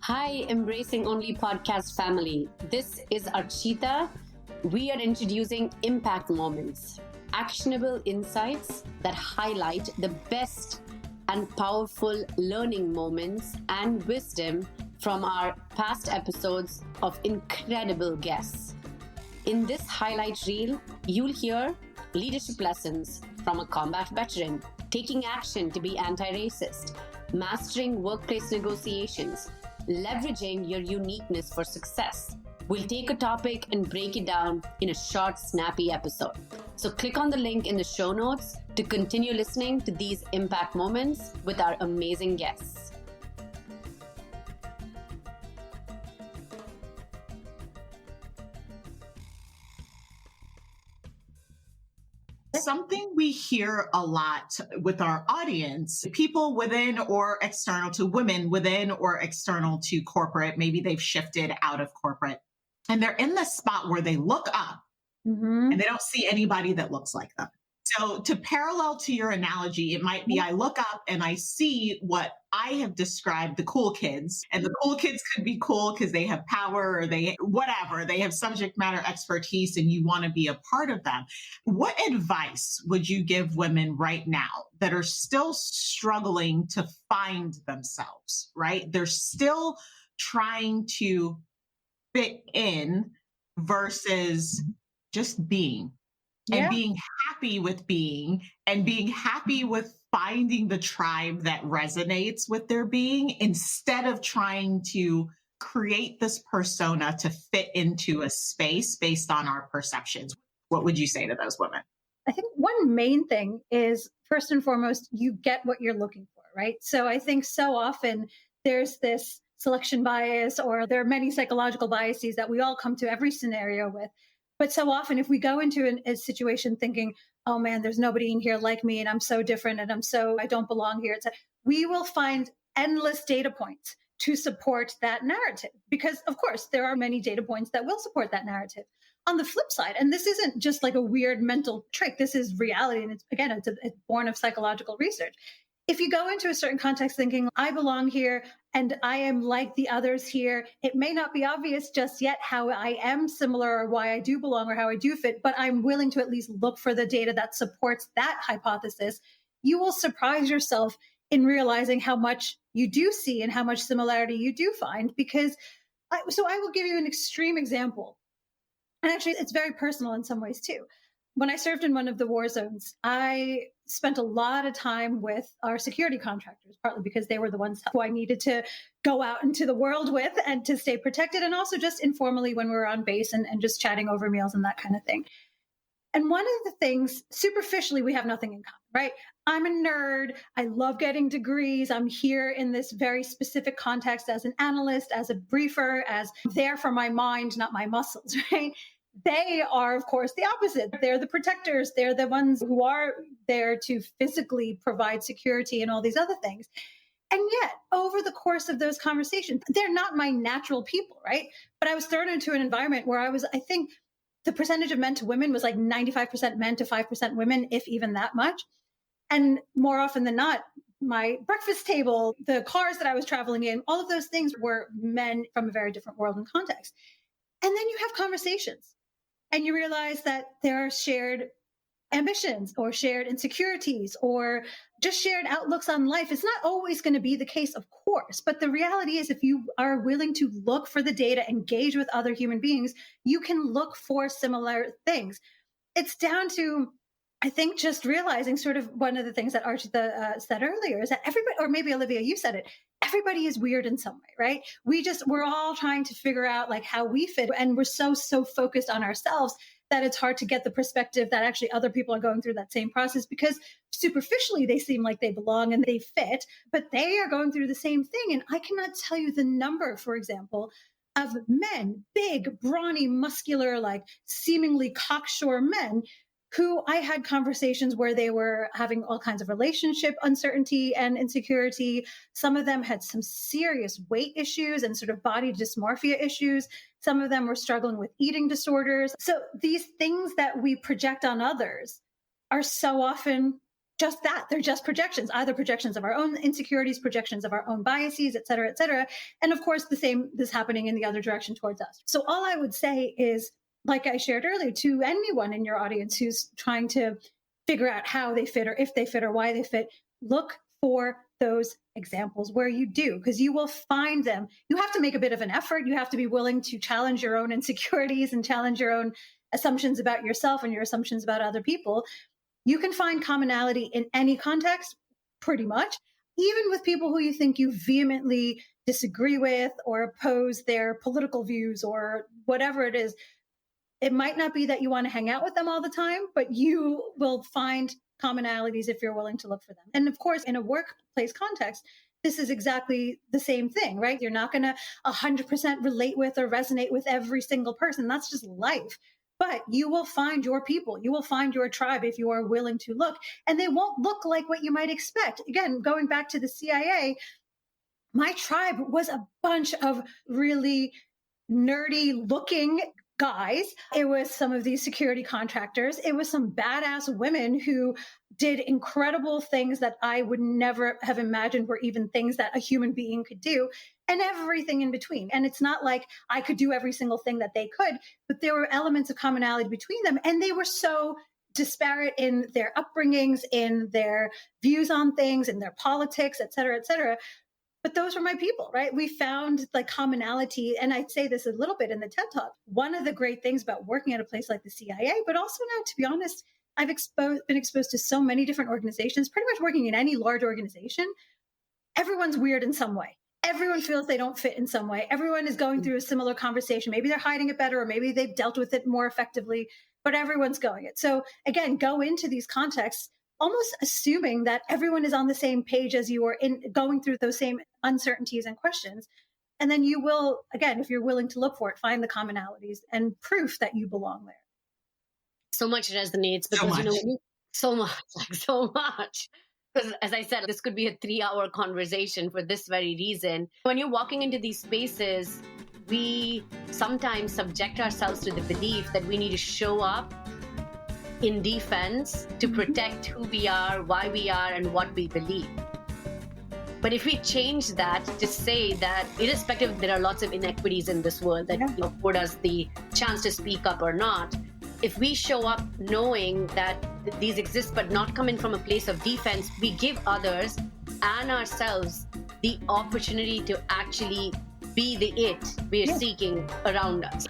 Hi, Embracing Only podcast family. This is Archita. We are introducing impact moments, actionable insights that highlight the best and powerful learning moments and wisdom from our past episodes of incredible guests. In this highlight reel, you'll hear leadership lessons from a combat veteran, taking action to be anti-racist, mastering workplace negotiations, leveraging your uniqueness for success. We'll take a topic and break it down in a short, snappy episode. So click on the link in the show notes to continue listening to these impact moments with our amazing guests. Something we hear a lot with our audience, people within or external to women, within or external to corporate, maybe they've shifted out of corporate and they're in the spot where they look up and they don't see anybody that looks like them. So to parallel to your analogy, it might be I look up and I see what I have described the cool kids, and the cool kids could be cool because they have power or they have subject matter expertise and you want to be a part of them. What advice would you give women right now that are still struggling to find themselves, right? They're still trying to fit in versus just being. And being happy with being and being happy with finding the tribe that resonates with their being instead of trying to create this persona to fit into a space based on our perceptions. What would you say to those women? I think one main thing is, first and foremost, you get what you're looking for, right? So I think so often there's this selection bias, or there are many psychological biases that we all come to every scenario with. But so often, if we go into a situation thinking, oh man, there's nobody in here like me and I'm so different and I don't belong here, we will find endless data points to support that narrative. Because of course, there are many data points that will support that narrative. On the flip side, and this isn't just like a weird mental trick, this is reality. And it's born of psychological research. If you go into a certain context thinking, I belong here and I am like the others here, it may not be obvious just yet how I am similar or why I do belong or how I do fit, but I'm willing to at least look for the data that supports that hypothesis. You will surprise yourself in realizing how much you do see and how much similarity you do find, because I will give you an extreme example. And actually, it's very personal in some ways too. When I served in one of the war zones, I spent a lot of time with our security contractors, partly because they were the ones who I needed to go out into the world with and to stay protected, and also just informally when we were on base and just chatting over meals and that kind of thing. And one of the things, superficially, we have nothing in common, right? I'm a nerd. I love getting degrees. I'm here in this very specific context as an analyst, as a briefer, as there for my mind, not my muscles, right? They are, of course, the opposite. They're the protectors. They're the ones who are there to physically provide security and all these other things. And yet, over the course of those conversations, they're not my natural people, right? But I was thrown into an environment where I think the percentage of men to women was like 95% men to 5% women, if even that much. And more often than not, my breakfast table, the cars that I was traveling in, all of those things were men from a very different world and context. And then you have conversations. And you realize that there are shared ambitions or shared insecurities or just shared outlooks on life. It's not always going to be the case, of course. But the reality is, if you are willing to look for the data, engage with other human beings, you can look for similar things. It's down to, I think, just realizing sort of one of the things that Archita said earlier is that everybody, or maybe Olivia, you said it, everybody is weird in some way, right? We're all trying to figure out like how we fit. And we're so focused on ourselves that it's hard to get the perspective that actually other people are going through that same process, because superficially they seem like they belong and they fit, but they are going through the same thing. And I cannot tell you the number, for example, of men, big, brawny, muscular, like seemingly cocksure men who I had conversations where they were having all kinds of relationship uncertainty and insecurity. Some of them had some serious weight issues and sort of body dysmorphia issues. Some of them were struggling with eating disorders. So these things that we project on others are so often just that. They're just projections, either projections of our own insecurities, projections of our own biases, et cetera, et cetera. And of course, the same is happening in the other direction towards us. So all I would say is, like I shared earlier, to anyone in your audience who's trying to figure out how they fit or if they fit or why they fit, look for those examples where you do, because you will find them. You have to make a bit of an effort. You have to be willing to challenge your own insecurities and challenge your own assumptions about yourself and your assumptions about other people. You can find commonality in any context, pretty much, even with people who you think you vehemently disagree with or oppose their political views or whatever it is. It might not be that you want to hang out with them all the time, but you will find commonalities if you're willing to look for them. And of course, in a workplace context, this is exactly the same thing, right? You're not going to 100% relate with or resonate with every single person. That's just life. But you will find your people. You will find your tribe if you are willing to look. And they won't look like what you might expect. Again, going back to the CIA, my tribe was a bunch of really nerdy looking guys. It was some of these security contractors. It was some badass women who did incredible things that I would never have imagined were even things that a human being could do, and everything in between. And it's not like I could do every single thing that they could, but there were elements of commonality between them. And they were so disparate in their upbringings, in their views on things, in their politics, et cetera, et cetera. But those were my people, right? We found like commonality. And I say this a little bit in the TED Talk. One of the great things about working at a place like the CIA, but also now, to be honest, I've been exposed to so many different organizations, pretty much working in any large organization. Everyone's weird in some way. Everyone feels they don't fit in some way. Everyone is going through a similar conversation. Maybe they're hiding it better, or maybe they've dealt with it more effectively, but everyone's going it. So again, go into these contexts almost assuming that everyone is on the same page as you are in going through those same uncertainties and questions. And then you will, again, if you're willing to look for it, find the commonalities and proof that you belong there. So much resonates because, so much. Because as I said, this could be a 3-hour conversation for this very reason. When you're walking into these spaces, we sometimes subject ourselves to the belief that we need to show up in defense to protect who we are, why we are, and what we believe. But if we change that to say that irrespective, there are lots of inequities in this world that afford us the chance to speak up or not. If we show up knowing that these exist but not coming from a place of defense, we give others and ourselves the opportunity to actually be the it we are seeking around us.